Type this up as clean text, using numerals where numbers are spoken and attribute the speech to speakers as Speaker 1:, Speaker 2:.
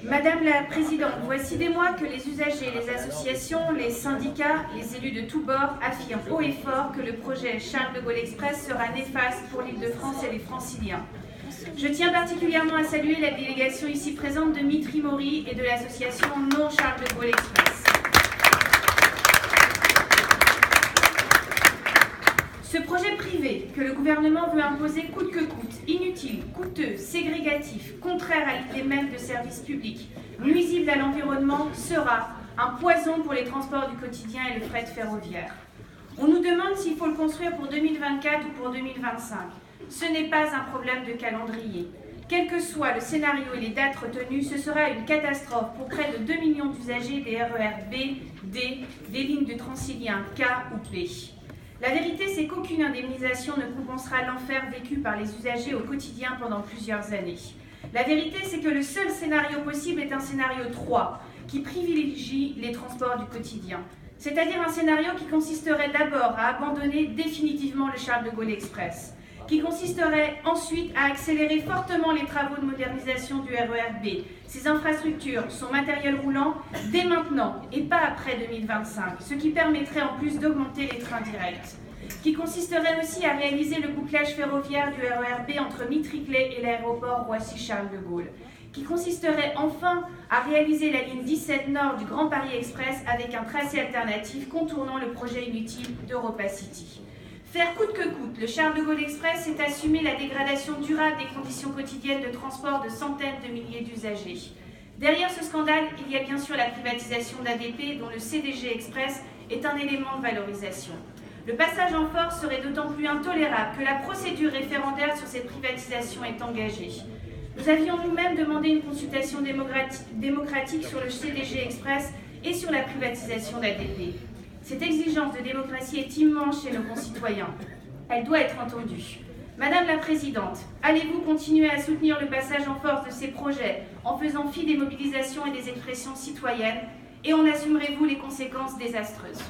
Speaker 1: Madame la Présidente, voici des mois que les usagers, les associations, les syndicats, les élus de tous bords affirment haut et fort que le projet Charles de Gaulle Express sera néfaste pour l'Île-de-France et les Franciliens. Je tiens particulièrement à saluer la délégation ici présente de Mitri Mori et de l'association Non Charles de Gaulle Express. Ce projet privé que le gouvernement veut imposer coûte que coûte, inutile, coûteux, ségrégatif, contraire à l'idée même de service public, nuisible à l'environnement, sera un poison pour les transports du quotidien et le fret ferroviaire. On nous demande s'il faut le construire pour 2024 ou pour 2025. Ce n'est pas un problème de calendrier. Quel que soit le scénario et les dates retenues, ce sera une catastrophe pour près de 2 millions d'usagers des RER B, D, des lignes de Transilien K ou P. La vérité, c'est qu'aucune indemnisation ne compensera l'enfer vécu par les usagers au quotidien pendant plusieurs années. La vérité, c'est que le seul scénario possible est un scénario 3, qui privilégie les transports du quotidien. C'est-à-dire un scénario qui consisterait d'abord à abandonner définitivement le Charles de Gaulle Express, qui consisterait ensuite à accélérer fortement les travaux de modernisation du RER B, ses infrastructures, son matériel roulant, dès maintenant et pas après 2025, ce qui permettrait en plus d'augmenter les trains directs, qui consisterait aussi à réaliser le bouclage ferroviaire du RER B entre Mitriclé et l'aéroport Roissy-Charles de Gaulle, qui consisterait enfin à réaliser la ligne 17 Nord du Grand Paris Express avec un tracé alternatif contournant le projet inutile d'Europa City. Faire coûte que coûte, le Charles de Gaulle Express, c'est assumer la dégradation durable des conditions quotidiennes de transport de centaines de milliers d'usagers. Derrière ce scandale, il y a bien sûr la privatisation d'ADP, dont le CDG Express est un élément de valorisation. Le passage en force serait d'autant plus intolérable que la procédure référendaire sur cette privatisation est engagée. Nous avions nous-mêmes demandé une consultation démocratique sur le CDG Express et sur la privatisation d'ADP. Cette exigence de démocratie est immense chez nos concitoyens. Elle doit être entendue. Madame la Présidente, allez-vous continuer à soutenir le passage en force de ces projets en faisant fi des mobilisations et des expressions citoyennes et en assumerez-vous les conséquences désastreuses ?